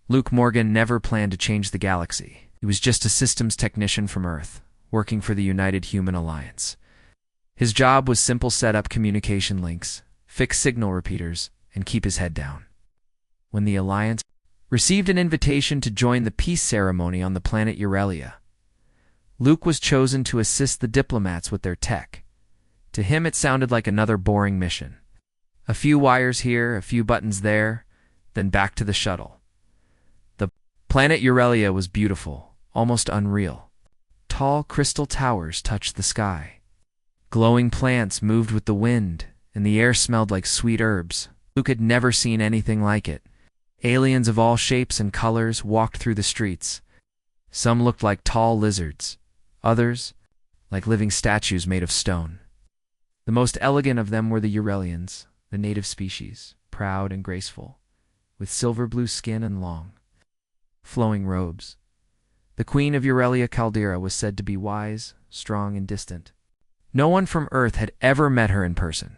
Luke Morgan never planned to change the galaxy. He was just a systems technician from Earth, working for the United Human Alliance. His job was simple: set up communication links, fix signal repeaters, and keep his head down. When the Alliance received an invitation to join the peace ceremony on the planet Eurelia, Luke was chosen to assist the diplomats with their tech. To him, it sounded like another boring mission. A few wires here, a few buttons there, then back to the shuttle. The planet Eurelia was beautiful, almost unreal. Tall crystal towers touched the sky. Glowing plants moved with the wind, and the air smelled like sweet herbs. Luke had never seen anything like it. Aliens of all shapes and colors walked through the streets. Some looked like tall lizards, others like living statues made of stone. The most elegant of them were the Eurelians, the native species, proud and graceful, with silver-blue skin and long, flowing robes. The queen of Eurelia, Caldera, was said to be wise, strong, and distant. No one from Earth had ever met her in person.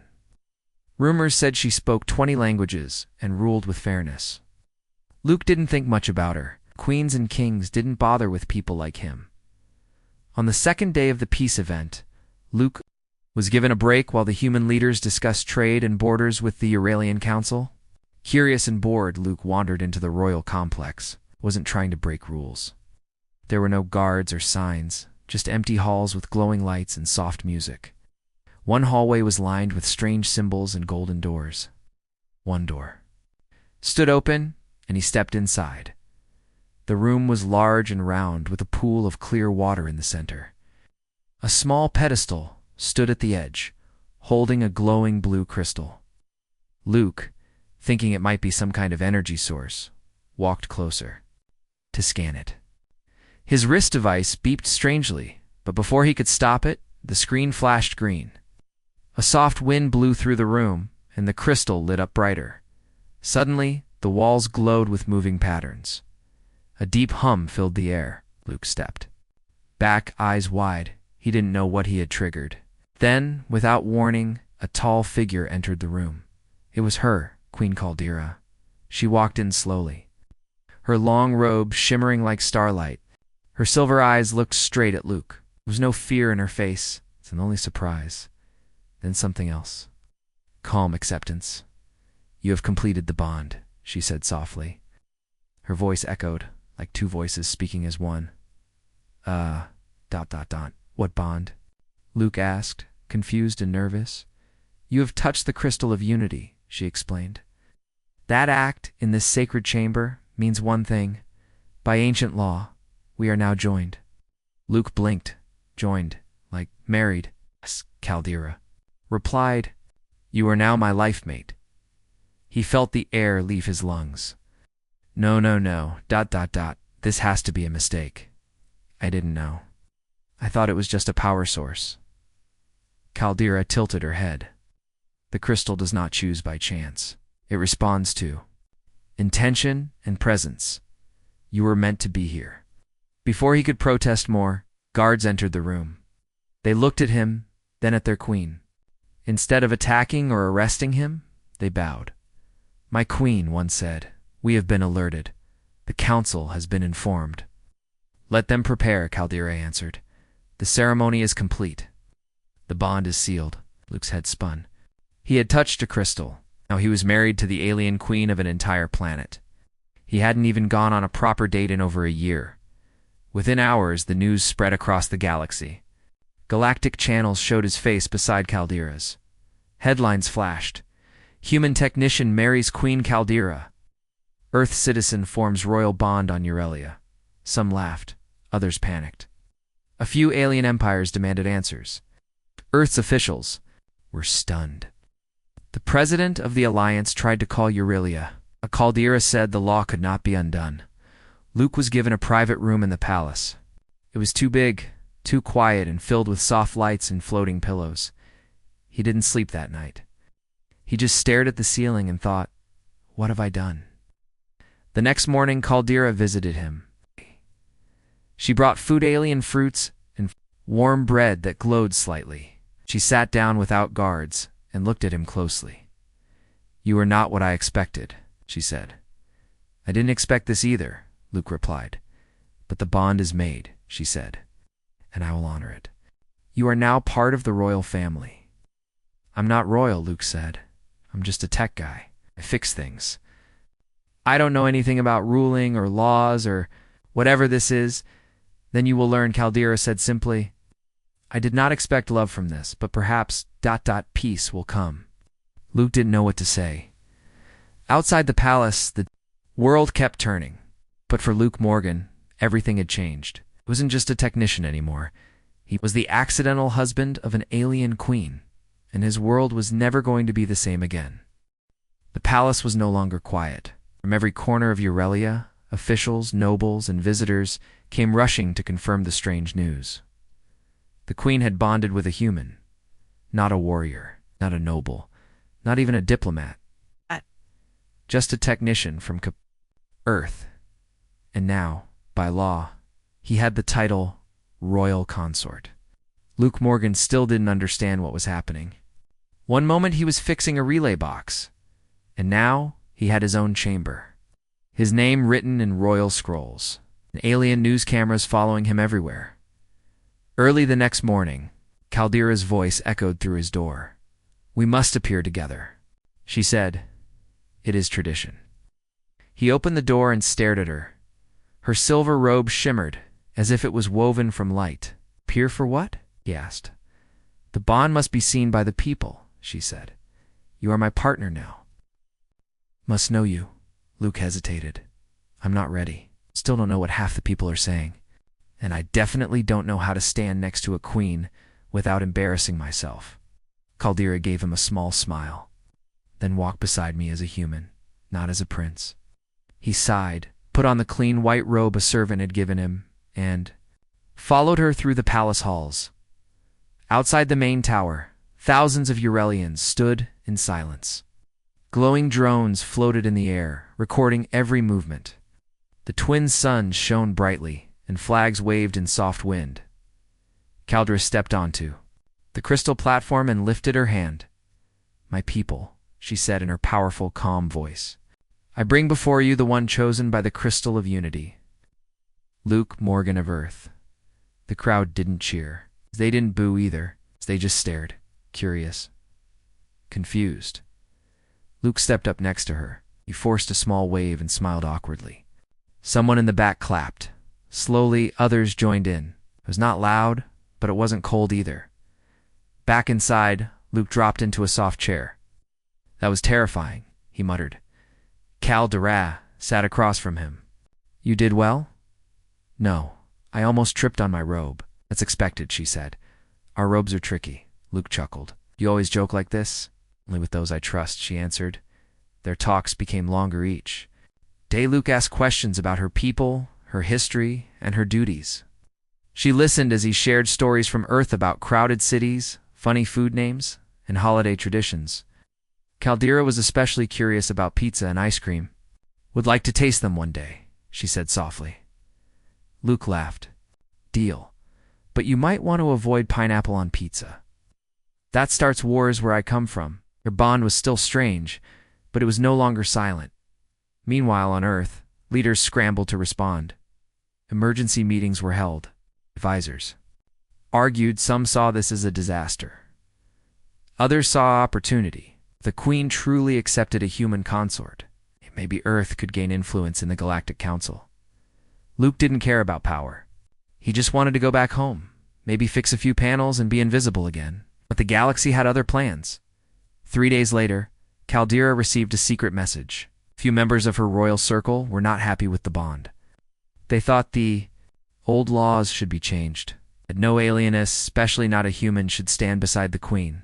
Rumors said she spoke 20 languages and ruled with fairness. Luke didn't think much about her. Queens and kings didn't bother with people like him. On the second day of the peace event, Luke was given a break while the human leaders discussed trade and borders with the Euralian Council. Curious and bored, Luke wandered into the royal complex. Wasn't trying to break rules. There were no guards or signs, just empty halls with glowing lights and soft music. One hallway was lined with strange symbols and golden doors. One door stood open, and he stepped inside. The room was large and round, with a pool of clear water in the center. A small pedestal stood at the edge, holding a glowing blue crystal. Luke, thinking it might be some kind of energy source, walked closer to scan it. His wrist device beeped strangely, but before he could stop it, the screen flashed green. A soft wind blew through the room, and the crystal lit up brighter. Suddenly, the walls glowed with moving patterns. A deep hum filled the air. Luke stepped back, eyes wide. He didn't know what he had triggered. Then, without warning, a tall figure entered the room. It was her, Queen Caldera. She walked in slowly, her long robe shimmering like starlight. Her silver eyes looked straight at Luke. There was no fear in her face, and only surprise. Then something else. Calm acceptance. "You have completed the bond," she said softly. Her voice echoed, like two voices speaking as one. What bond?" Luke asked, confused and nervous. "You have touched the crystal of unity," she explained. "That act in this sacred chamber means one thing. By ancient law, we are now joined." Luke blinked. Joined, like married. "Yes," Caldera replied. "You are now my life mate." He felt the air leave his lungs. No. This has to be a mistake. I didn't know. I thought it was just a power source." Caldera tilted her head. "The crystal does not choose by chance. It responds to intention and presence. You were meant to be here." Before he could protest more, guards entered the room. They looked at him, then at their queen. Instead of attacking or arresting him, they bowed. "My queen," one said, "we have been alerted. The council has been informed." "Let them prepare," Caldera answered. "The ceremony is complete. The bond is sealed." Luke's head spun. He had touched a crystal. Now he was married to the alien queen of an entire planet. He hadn't even gone on a proper date in over a year. Within hours, the news spread across the galaxy. Galactic channels showed his face beside Caldera's. Headlines flashed. "Human technician marries Queen Caldera." "Earth citizen forms royal bond on Eurelia." Some laughed, others panicked. A few alien empires demanded answers. Earth's officials were stunned. The president of the Alliance tried to call Eurelia. Caldera said the law could not be undone. Luke was given a private room in the palace. It was too big, too quiet, and filled with soft lights and floating pillows. He didn't sleep that night. He just stared at the ceiling and thought, "What have I done?" The next morning, Caldera visited him. She brought food, alien fruits, and warm bread that glowed slightly. She sat down without guards and looked at him closely. "You are not what I expected," she said. I didn't expect this either, Luke replied. But the bond is made, she said, and I will honor it. You are now part of the royal family. I'm not royal, Luke said. I'm just a tech guy. I fix things. I don't know anything about ruling or laws or whatever this is. Then you will learn, Caldera said simply. I did not expect love from this, but perhaps ... peace will come. Luke didn't know what to say. Outside the palace, the world kept turning. But for Luke Morgan, everything had changed. He wasn't just a technician anymore. He was the accidental husband of an alien queen, and his world was never going to be the same again. The palace was no longer quiet. From every corner of Aurelia, officials, nobles, and visitors came rushing to confirm the strange news. The queen had bonded with a human, not a warrior, not a noble, not even a diplomat, just a technician from Earth. And now, by law, he had the title Royal Consort. Luke Morgan still didn't understand what was happening. One moment he was fixing a relay box, and now he had his own chamber. His name written in royal scrolls, and alien news cameras following him everywhere. Early the next morning, Caldera's voice echoed through his door. We must appear together, she said. It is tradition. He opened the door and stared at her. Her silver robe shimmered, as if it was woven from light. Appear for what? He asked. The bond must be seen by the people, she said. You are my partner now. Must know you. Luke hesitated. I'm not ready. Still don't know what half the people are saying. And I definitely don't know how to stand next to a queen without embarrassing myself. Caldera gave him a small smile. Then walk beside me as a human, not as a prince. He sighed, put on the clean white robe a servant had given him, and followed her through the palace halls. Outside the main tower, thousands of Eurelians stood in silence. Glowing drones floated in the air, recording every movement. The twin suns shone brightly, and flags waved in soft wind. Caldera stepped onto the crystal platform and lifted her hand. My people, she said in her powerful, calm voice. I bring before you the one chosen by the crystal of unity. Luke Morgan of Earth. The crowd didn't cheer. They didn't boo either. They just stared, curious, confused. Luke stepped up next to her. He forced a small wave and smiled awkwardly. Someone in the back clapped. Slowly, others joined in. It was not loud, but it wasn't cold either. Back inside, Luke dropped into a soft chair. That was terrifying, he muttered. Caldera sat across from him. You did well? No, I almost tripped on my robe. That's expected, she said. Our robes are tricky, Luke chuckled. You always joke like this? Only with those I trust, she answered. Their talks became longer each. Day Luke asked questions about her people, her history, and her duties. She listened as he shared stories from Earth about crowded cities, funny food names, and holiday traditions. Caldera was especially curious about pizza and ice cream. Would like to taste them one day, she said softly. Luke laughed. Deal. But you might want to avoid pineapple on pizza. That starts wars where I come from. Their bond was still strange, but it was no longer silent. Meanwhile, on Earth, leaders scrambled to respond. Emergency meetings were held. Advisors argued. Some saw this as a disaster. Others saw opportunity. If the Queen truly accepted a human consort, maybe Earth could gain influence in the Galactic Council. Luke didn't care about power. He just wanted to go back home, maybe fix a few panels and be invisible again. But the galaxy had other plans. 3 days later, Caldera received a secret message. Few members of her royal circle were not happy with the bond. They thought the old laws should be changed, that no alienist, especially not a human, should stand beside the Queen.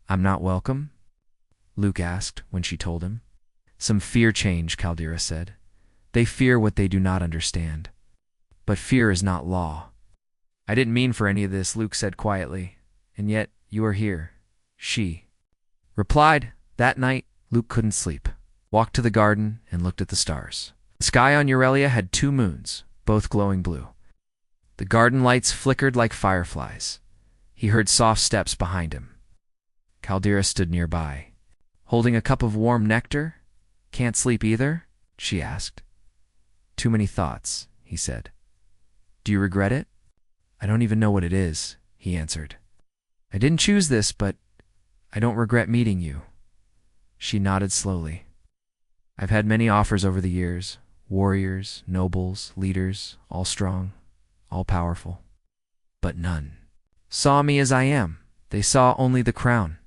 I'm not welcome? Luke asked when she told him. Some fear change, Caldera said. They fear what they do not understand. But fear is not law. I didn't mean for any of this, Luke said quietly. And yet, you are here. She replied. That night, Luke couldn't sleep. Walked to the garden and looked at the stars. The sky on Aurelia had 2 moons, both glowing blue. The garden lights flickered like fireflies. He heard soft steps behind him. Caldera stood nearby, holding a cup of warm nectar. Can't sleep either? she asked. Too many thoughts, he said. Do you regret it? I don't even know what it is, he answered. I didn't choose this, but I don't regret meeting you. She nodded slowly. I've had many offers over the years, warriors, nobles, leaders, all strong, all powerful. But none saw me as I am. They saw only the crown.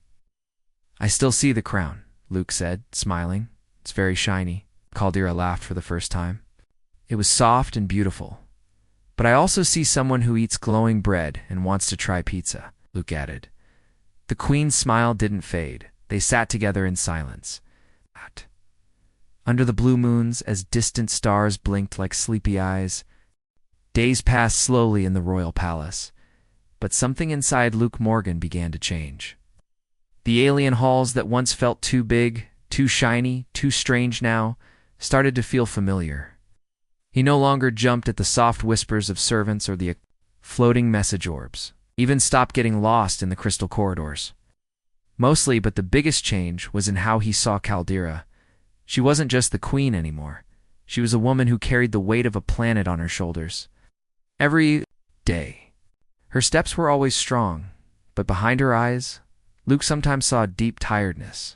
I still see the crown, Luke said, smiling. It's very shiny. Caldera laughed for the first time. It was soft and beautiful. But I also see someone who eats glowing bread and wants to try pizza, Luke added. The Queen's smile didn't fade. They sat together in silence. Under the blue moons, as distant stars blinked like sleepy eyes, days passed slowly in the royal palace. But something inside Luke Morgan began to change. The alien halls that once felt too big, too shiny, too strange now, started to feel familiar. He no longer jumped at the soft whispers of servants or the floating message orbs, even stopped getting lost in the crystal corridors. Mostly, but the biggest change was in how he saw Caldera. She wasn't just the queen anymore. She was a woman who carried the weight of a planet on her shoulders. Every day. Her steps were always strong, but behind her eyes, Luke sometimes saw deep tiredness.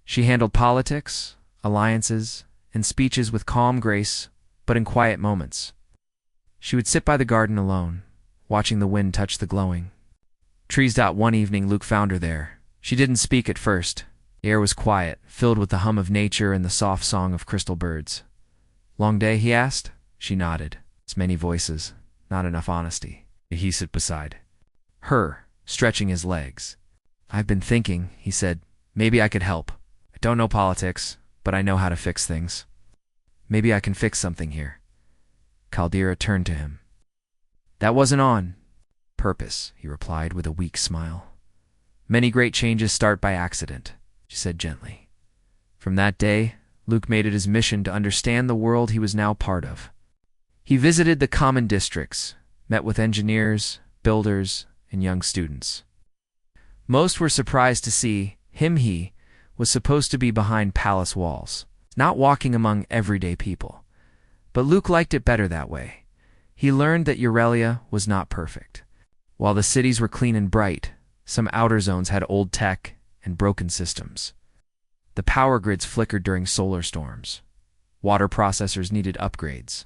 She handled politics, alliances, and speeches with calm grace, but in quiet moments. She would sit by the garden alone, watching the wind touch the glowing trees. One evening, Luke found her there. She didn't speak at first. The air was quiet, filled with the hum of nature and the soft song of crystal birds. Long day, he asked. She nodded. It's many voices, not enough honesty. He sat beside her, stretching his legs. I've been thinking, he said, maybe I could help. I don't know politics, but I know how to fix things. Maybe I can fix something here. Caldera turned to him. That wasn't on purpose, he replied with a weak smile. Many great changes start by accident, she said gently. From that day, Luke made it his mission to understand the world he was now part of. He visited the common districts, met with engineers, builders, and young students. Most were surprised to see he was supposed to be behind palace walls, not walking among everyday people. But Luke liked it better that way. He learned that Aurelia was not perfect. While the cities were clean and bright, some outer zones had old tech and broken systems. The power grids flickered during solar storms. Water processors needed upgrades.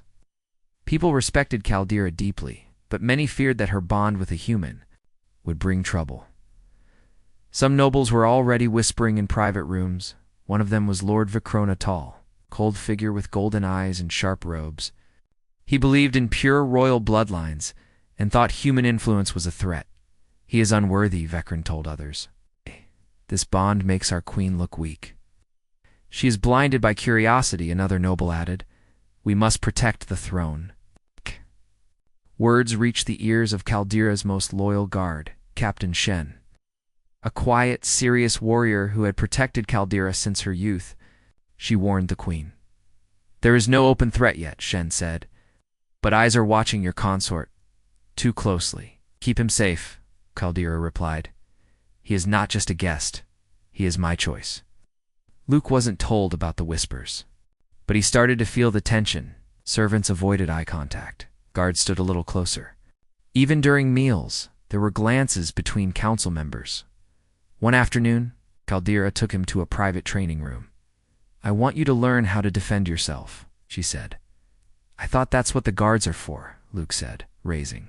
People respected Caldera deeply, but many feared that her bond with a human would bring trouble. Some nobles were already whispering in private rooms. One of them was Lord Vicrona Tall, cold figure with golden eyes and sharp robes. He believed in pure royal bloodlines and thought human influence was a threat. He is unworthy, Vecron told others. This bond makes our queen look weak. She is blinded by curiosity, another noble added. We must protect the throne. Words reached the ears of Caldera's most loyal guard, Captain Shen. A quiet, serious warrior who had protected Caldera since her youth. She warned the queen. There is no open threat yet, Shen said. But eyes are watching your consort too closely. Keep him safe, Caldera replied. He is not just a guest. He is my choice. Luke wasn't told about the whispers, but he started to feel the tension. Servants avoided eye contact. Guards stood a little closer. Even during meals, there were glances between council members. One afternoon, Caldera took him to a private training room. I want you to learn how to defend yourself, she said. I thought that's what the guards are for, Luke said, raising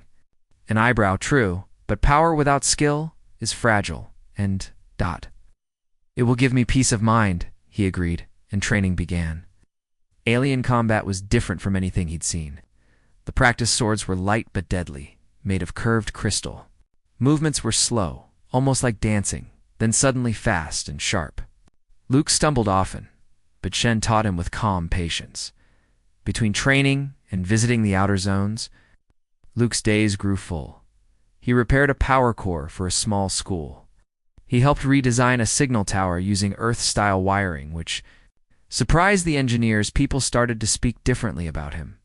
an eyebrow. True, but power without skill is fragile, and ... It will give me peace of mind, he agreed, and training began. Alien combat was different from anything he'd seen. The practice swords were light but deadly, made of curved crystal. Movements were slow, almost like dancing, then suddenly fast and sharp. Luke stumbled often, but Shen taught him with calm patience. Between training and visiting the outer zones, Luke's days grew full. He repaired a power core for a small school. He helped redesign a signal tower using Earth-style wiring, which surprised the engineers. People started to speak differently about him.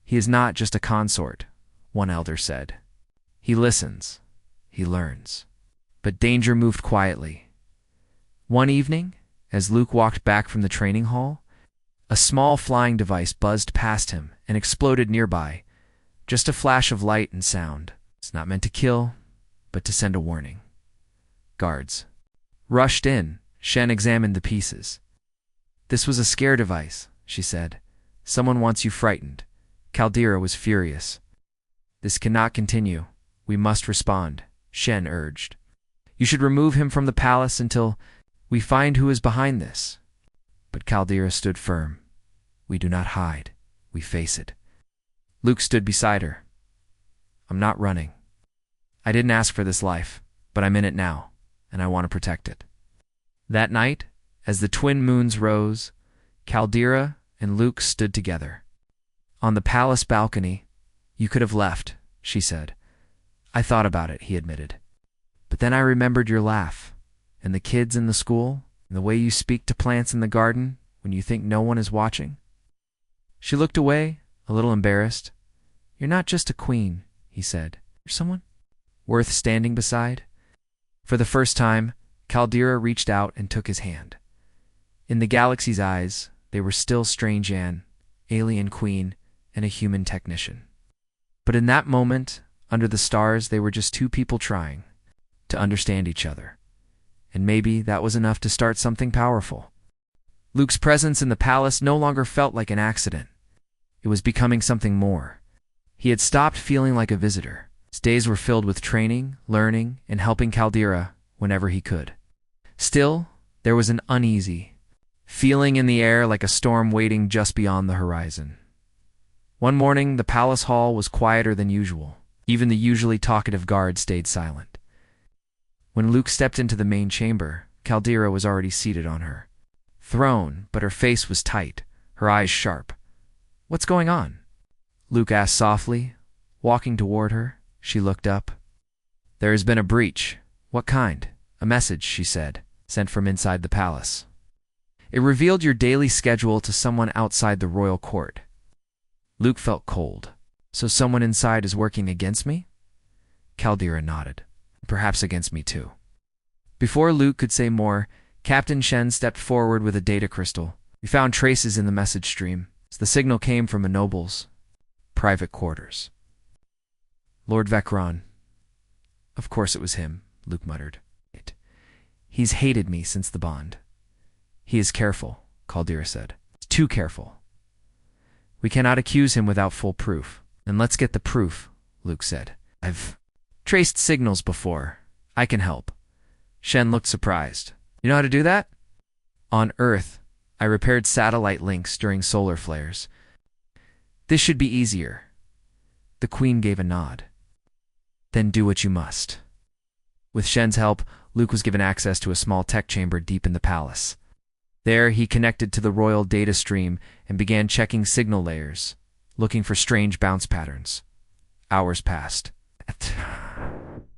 He is not just a consort, one elder said. He listens. He learns. But danger moved quietly. One evening, as Luke walked back from the training hall, A small flying device buzzed past him and exploded nearby. Just a flash of light and sound. It's not meant to kill, but to send a warning. Guards rushed in. Shen examined the pieces. "This was a scare device," she said. "Someone wants you frightened." Caldera was furious. "This cannot continue. We must respond," Shen urged. "You should remove him from the palace until we find who is behind this." But Caldera stood firm. "We do not hide. We face it." Luke stood beside her. "I'm not running. I didn't ask for this life, but I'm in it now, and I want to protect it." That night, as the twin moons rose, Caldera and Luke stood together. On the palace balcony, "You could have left," she said. "I thought about it," he admitted. "But then I remembered your laugh, and the kids in the school, and the way you speak to plants in the garden when you think no one is watching." She looked away, a little embarrassed. "You're not just a queen," he said. "You're someone worth standing beside." For the first time, Caldera reached out and took his hand. In the galaxy's eyes, they were still Strange Anne, alien queen, and a human technician. But in that moment, under the stars, they were just two people trying to understand each other. And maybe that was enough to start something powerful. Luke's presence in the palace no longer felt like an accident. It was becoming something more. He had stopped feeling like a visitor. His days were filled with training, learning, and helping Caldera whenever he could. Still, there was an uneasy feeling in the air, like a storm waiting just beyond the horizon. One morning, the palace hall was quieter than usual. Even the usually talkative guard stayed silent. When Luke stepped into the main chamber, Caldera was already seated on her throne, but her face was tight, her eyes sharp. "What's going on?" Luke asked softly. Walking toward her, she looked up. "There has been a breach." "What kind?" "A message," she said, "sent from inside the palace. It revealed your daily schedule to someone outside the royal court." Luke felt cold. "So someone inside is working against me?" Caldera nodded. "Perhaps against me too." Before Luke could say more, Captain Shen stepped forward with a data crystal. "We found traces in the message stream. The signal came from a noble's private quarters." "Lord Vecron." "Of course it was him," Luke muttered. "He's hated me since the bond." "He is careful," Caldera said. "Too careful. We cannot accuse him without full proof." "Then let's get the proof," Luke said. "I've traced signals before. I can help." Shen looked surprised. "You know how to do that?" "On Earth, I repaired satellite links during solar flares. This should be easier." The Queen gave a nod. "Then do what you must." With Shen's help, Luke was given access to a small tech chamber deep in the palace. There, he connected to the royal data stream and began checking signal layers, looking for strange bounce patterns. Hours passed.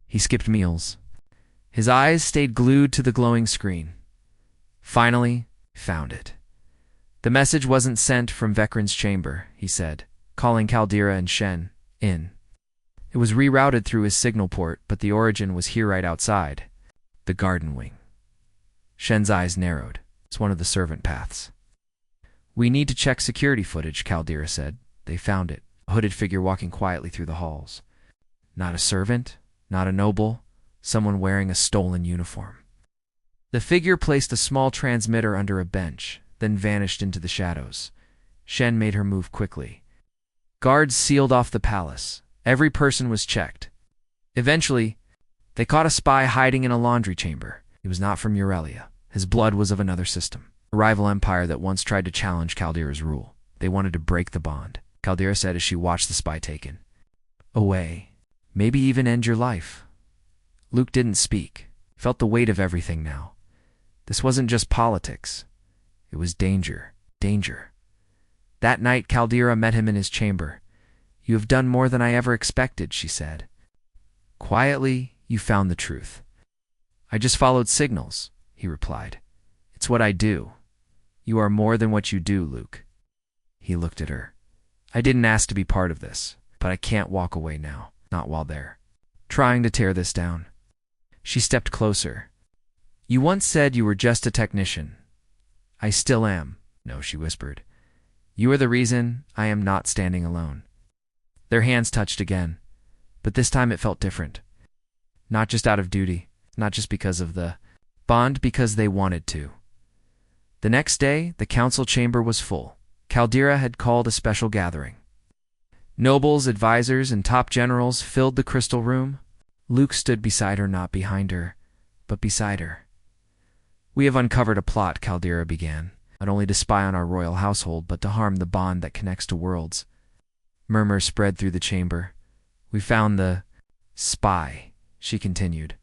He skipped meals. His eyes stayed glued to the glowing screen. Finally, found it. The message wasn't sent from Vecron's chamber, he said, calling Caldera and Shen in. It was rerouted through his signal port, but the origin was here right outside. The garden wing. Shen's eyes narrowed. It's one of the servant paths. "We need to check security footage," Caldera said. They found it, a hooded figure walking quietly through the halls. Not a servant, not a noble, someone wearing a stolen uniform. The figure placed a small transmitter under a bench, then vanished into the shadows. Shen made her move quickly. Guards sealed off the palace. Every person was checked. Eventually, they caught a spy hiding in a laundry chamber. He was not from Eurelia. His blood was of another system, a rival empire that once tried to challenge Caldera's rule. They wanted to break the bond, Caldera said as she watched the spy taken away. Maybe even end your life. Luke didn't speak. He felt the weight of everything now. This wasn't just politics. It was danger. Danger. That night, Caldera met him in his chamber. "You have done more than I ever expected," she said. "Quietly, you found the truth." "I just followed signals," he replied. "It's what I do." "You are more than what you do, Luke." He looked at her. "I didn't ask to be part of this, but I can't walk away now, not while they're trying to tear this down." She stepped closer. "You once said you were just a technician." "I still am." "No," she whispered. You are the reason I am not standing alone. Their hands touched again, but this time it felt different. Not just out of duty, not just because of the bond, because they wanted to. The next day, the council chamber was full. Caldera had called a special gathering. Nobles, advisors, and top generals filled the crystal room. Luke stood beside her, not behind her, but beside her. We have uncovered a plot, Caldera began, not only to spy on our royal household, but to harm the bond that connects to worlds. Murmurs spread through the chamber. We found the spy, she continued,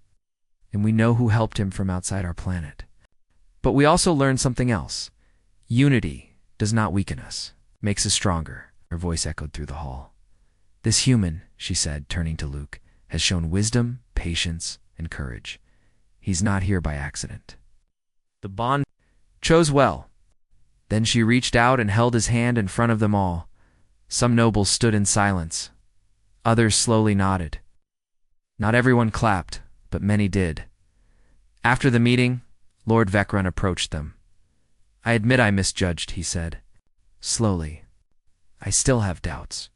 and we know who helped him from outside our planet. But we also learned something else. Unity does not weaken us, makes us stronger. Her voice echoed through the hall. This human, she said, turning to Luke, has shown wisdom, patience, and courage. He's not here by accident. The bond chose well. Then she reached out and held his hand in front of them all. Some nobles stood in silence. Others slowly nodded. Not everyone clapped, but many did. After the meeting, Lord Vecrun approached them. I admit I misjudged, he said. Slowly. I still have doubts.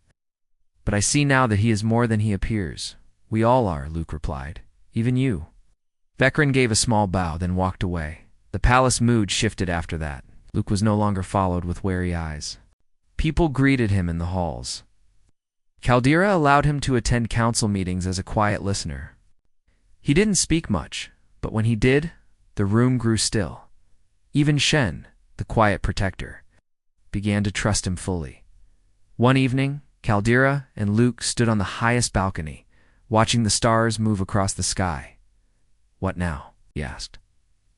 But I see now that he is more than he appears. We all are, Luke replied. Even you. Vecrun gave a small bow, then walked away. The palace mood shifted after that. Luke was no longer followed with wary eyes. People greeted him in the halls. Caldera allowed him to attend council meetings as a quiet listener. He didn't speak much, but when he did, the room grew still. Even Shen, the quiet protector, began to trust him fully. One evening, Caldera and Luke stood on the highest balcony, watching the stars move across the sky. What now? He asked.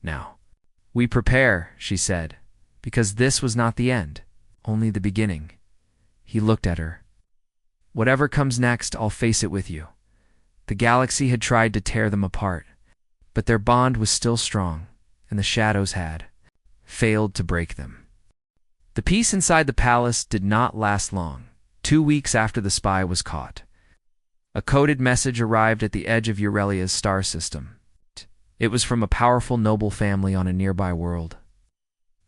Now. We prepare, she said, because this was not the end, only the beginning. He looked at her. Whatever comes next, I'll face it with you. The galaxy had tried to tear them apart, but their bond was still strong, and the shadows had failed to break them. The peace inside the palace did not last long. 2 weeks after the spy was caught, a coded message arrived at the edge of Eurelia's star system. It was from a powerful noble family on a nearby world.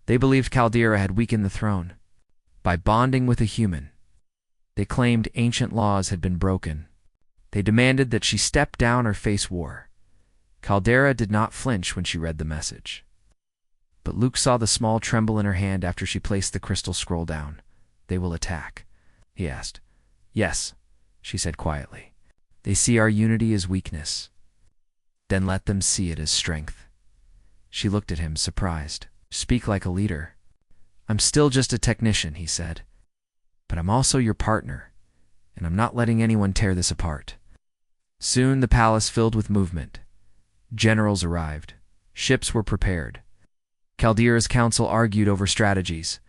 They believed Caldera had weakened the throne by bonding with a human. They claimed ancient laws had been broken. They demanded that she step down or face war. Caldera did not flinch when she read the message. But Luke saw the small tremble in her hand after she placed the crystal scroll down. They will attack, he asked. Yes, she said quietly. They see our unity as weakness. Then let them see it as strength. She looked at him, surprised. Speak like a leader. I'm still just a technician, he said. But I'm also your partner, and I'm not letting anyone tear this apart. Soon the palace filled with movement. Generals arrived. Ships were prepared. Caldera's council argued over strategies.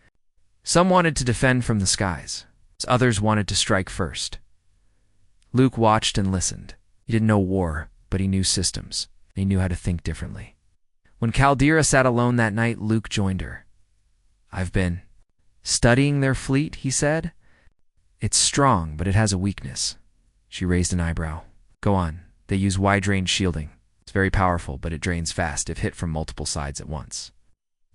Some wanted to defend from the skies. Others wanted to strike first. Luke watched and listened. He didn't know war, but he knew systems. He knew how to think differently. When Caldera sat alone that night, Luke joined her. I've been studying their fleet, he said. It's strong, but it has a weakness. She raised an eyebrow. Go on. They use wide-range shielding. It's very powerful, but it drains fast if hit from multiple sides at once.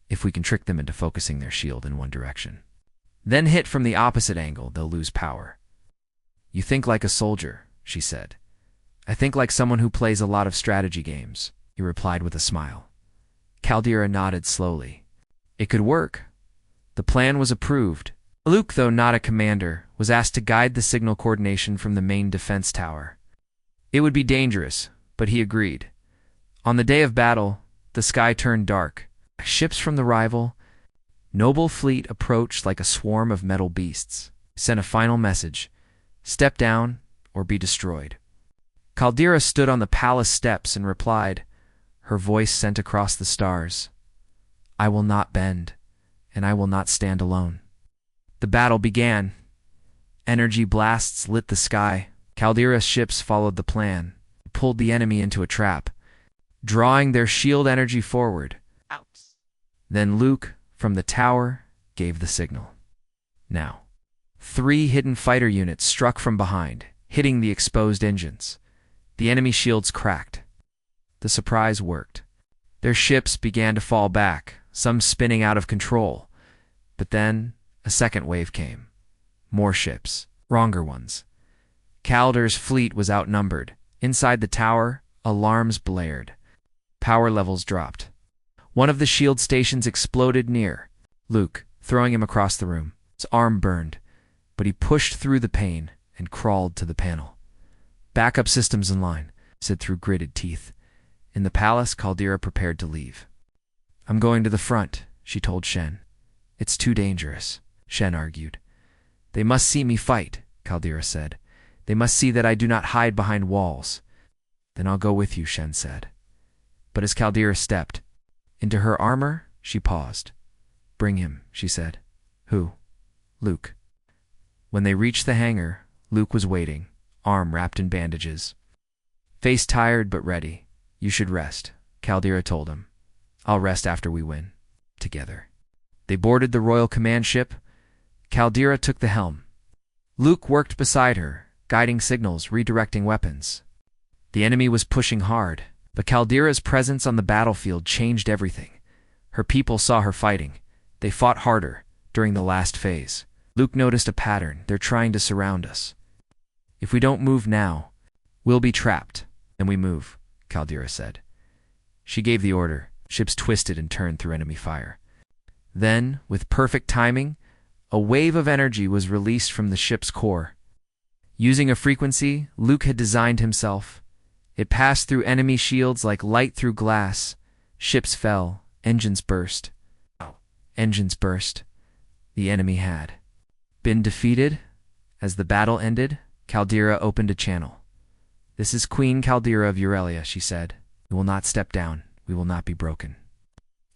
If we can trick them into focusing their shield in one direction, then hit from the opposite angle, they'll lose power. You think like a soldier, she said. I think like someone who plays a lot of strategy games, he replied with a smile. Caldera nodded slowly. It could work. The plan was approved. Luke, though not a commander, was asked to guide the signal coordination from the main defense tower. It would be dangerous, but he agreed. On the day of battle, the sky turned dark. Ships from the rival noble fleet approached like a swarm of metal beasts, sent a final message: step down or be destroyed. Caldera stood on the palace steps and replied, her voice sent across the stars. I will not bend, and I will not stand alone. The battle began. Energy blasts lit the sky. Caldera's ships followed the plan, pulled the enemy into a trap, drawing their shield energy forward. Then Luke, from the tower, gave the signal. Now, 3 hidden fighter units struck from behind, hitting the exposed engines. The enemy shields cracked. The surprise worked. Their ships began to fall back, some spinning out of control. But then, A second wave came. More ships, stronger ones. Kaldur's fleet was outnumbered. Inside the tower, alarms blared. Power levels dropped. One of the shield stations exploded near Luke, throwing him across the room. His arm burned, but he pushed through the pain and crawled to the panel. "Backup systems in line," said through gritted teeth. In the palace, Caldera prepared to leave. "I'm going to the front," she told Shen. "It's too dangerous," Shen argued. "They must see me fight," Caldera said. "They must see that I do not hide behind walls." "Then I'll go with you," Shen said. But as Caldera stepped into her armor, she paused. "Bring him," she said. "Who?" "Luke." When they reached the hangar, Luke was waiting, arm wrapped in bandages. "Face tired but ready. You should rest," Caldera told him. "I'll rest after we win. Together." They boarded the Royal Command ship. Caldera took the helm. Luke worked beside her, guiding signals, redirecting weapons. The enemy was pushing hard, but Caldera's presence on the battlefield changed everything. Her people saw her fighting. They fought harder during the last phase. Luke noticed a pattern. "They're trying to surround us. If we don't move now, we'll be trapped." "Then we move," Caldera said. She gave the order. Ships twisted and turned through enemy fire. Then, with perfect timing, a wave of energy was released from the ship's core. Using a frequency Luke had designed himself, it passed through enemy shields like light through glass. Ships fell. Engines burst. Engines burst. The enemy had been defeated. As the battle ended, Caldera opened a channel. "This is Queen Caldera of Eurelia," she said. "We will not step down. We will not be broken.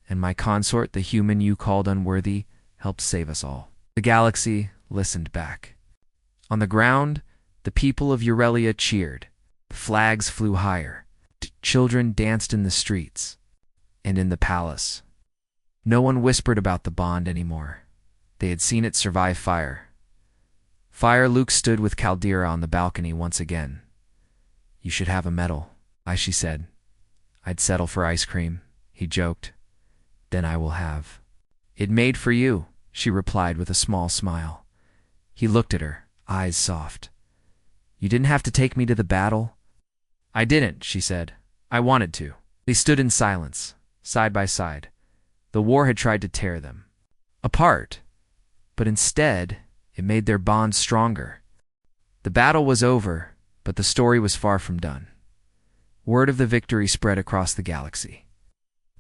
And my consort, the human you called unworthy, helped save us all." The galaxy listened back. On the ground, the people of Eurelia cheered. Flags flew higher. Children danced in the streets. And in the palace, no one whispered about the bond anymore. They had seen it survive fire. Luke stood with Caldera on the balcony once again. "You should have a medal," she said. "I'd settle for ice cream," he joked. "Then I will have it made for you," she replied with a small smile. He looked at her, eyes soft. "You didn't have to take me to the battle." "I didn't," she said. "I wanted to." They stood in silence, side by side. The war had tried to tear them apart, but instead it made their bond stronger. The battle was over, but the story was far from done. Word of the victory spread across the galaxy.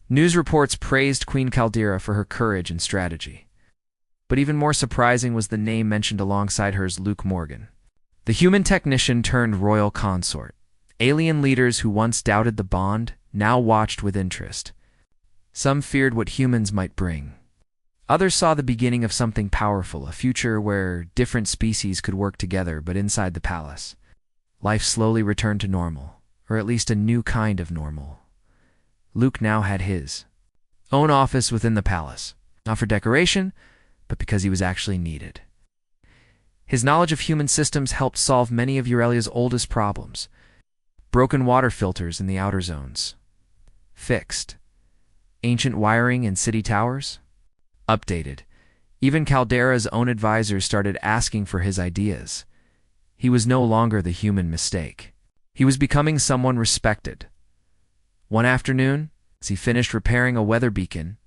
News reports praised Queen Caldera for her courage and strategy. But even more surprising was the name mentioned alongside hers, Luke Morgan. The human technician turned royal consort. Alien leaders who once doubted the bond now watched with interest. Some feared what humans might bring. Others saw the beginning of something powerful, a future where different species could work together, but inside the palace. Life slowly returned to normal, or at least a new kind of normal. Luke now had his own office within the palace, not for decoration, but because he was actually needed. His knowledge of human systems helped solve many of Eurelia's oldest problems. Broken water filters in the outer zones fixed. Ancient wiring in city towers updated. Even Caldera's own advisors started asking for his ideas. He was no longer the human mistake. He was becoming someone respected. One afternoon, as he finished repairing a weather beacon,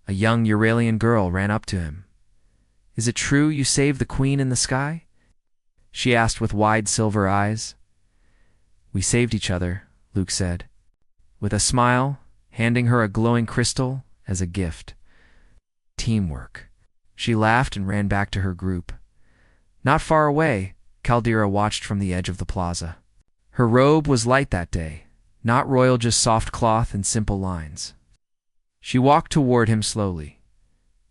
a young Euralian girl ran up to him. "Is it true you saved the queen in the sky?" she asked with wide silver eyes. "We saved each other," Luke said, with a smile, handing her a glowing crystal as a gift. "Teamwork." She laughed and ran back to her group. Not far away, Caldera watched from the edge of the plaza. Her robe was light that day, not royal, just soft cloth and simple lines. She walked toward him slowly.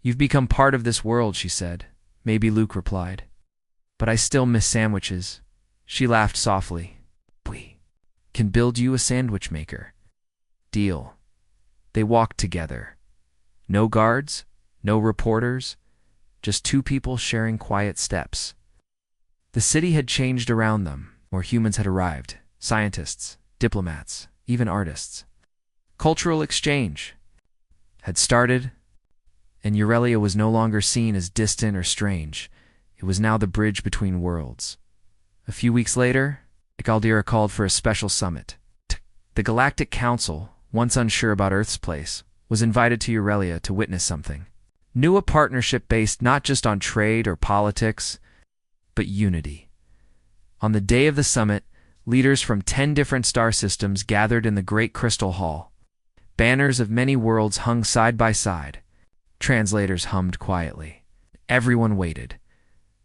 "You've become part of this world," she said. "Maybe," Luke replied. "But I still miss sandwiches." She laughed softly. "We can build you a sandwich maker." "Deal." They walked together. No guards, no reporters, just two people sharing quiet steps. The city had changed around them. More humans had arrived, scientists, diplomats, even artists. Cultural exchange had started, And Eurelia was no longer seen as distant or strange. It was now the bridge between worlds. A few weeks later, Caldera called for a special summit. The Galactic Council, once unsure about Earth's place, was invited to Eurelia to witness something. Knew a partnership based not just on trade or politics, but unity. On the day of the summit, leaders from 10 different star systems gathered in the Great Crystal Hall. Banners of many worlds hung side by side. Translators hummed quietly. Everyone waited.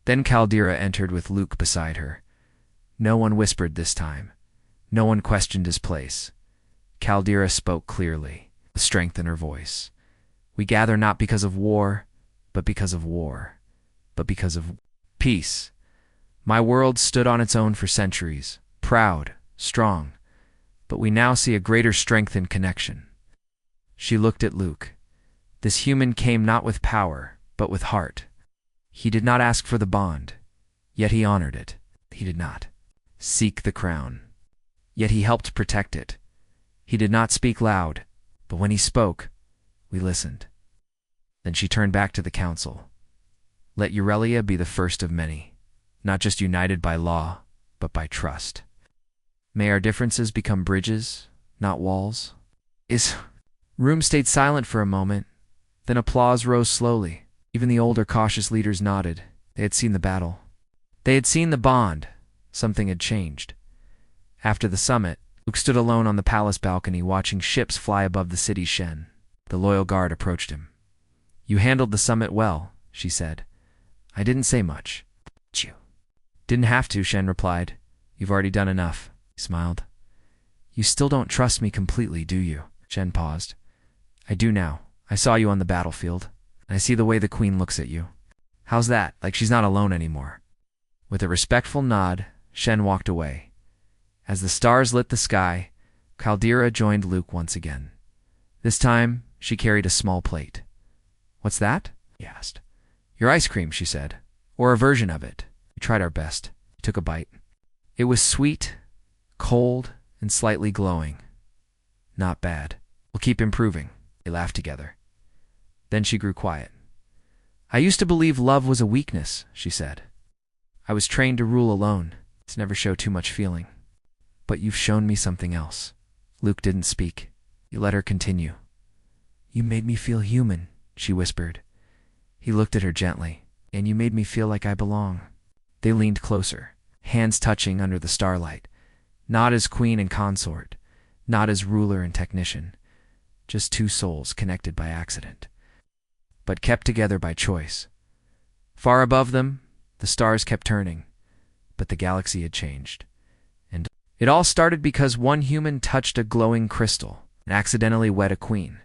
Then Caldera entered with Luke beside her. No one whispered this time. No one questioned his place. Caldera spoke clearly, with strength in her voice. We gather not because of war, but because of war, but because of peace. My world stood on its own for centuries, proud, strong, but we now see a greater strength in connection. She looked at Luke. This human came not with power, but with heart. He did not ask for the bond, yet he honored it. He did not seek the crown, yet he helped protect it. He did not speak loud, but when he spoke, we listened. Then she turned back to the council. Let Eurelia be the first of many, not just united by law, but by trust. May our differences become bridges, not walls. Room stayed silent for a moment. Then applause rose slowly. Even the older, cautious leaders nodded. They had seen the battle. They had seen the bond. Something had changed. After the summit, Luke stood alone on the palace balcony watching ships fly above the city's Shen. The loyal guard approached him. You handled the summit well, she said. I didn't say much. You didn't have to, Shen replied. You've already done enough. He smiled. You still don't trust me completely, do you? Shen paused. I do now. I saw you on the battlefield, and I see the way the queen looks at you. How's that? Like she's not alone anymore. With a respectful nod, Shen walked away. As the stars lit the sky, Caldera joined Luke once again. This time, she carried a small plate. What's that? He asked. Your ice cream, she said. Or a version of it. We tried our best. He took a bite. It was sweet, cold, and slightly glowing. Not bad. We'll keep improving. They laughed together. Then she grew quiet. I used to believe love was a weakness, she said. I was trained to rule alone, to never show too much feeling. But you've shown me something else. Luke didn't speak. He let her continue. You made me feel human, she whispered. He looked at her gently. And you made me feel like I belong. They leaned closer, hands touching under the starlight. Not as queen and consort, not as ruler and technician. Just two souls connected by accident, but kept together by choice. Far above them, the stars kept turning, but the galaxy had changed. And it all started because one human touched a glowing crystal and accidentally wed a queen.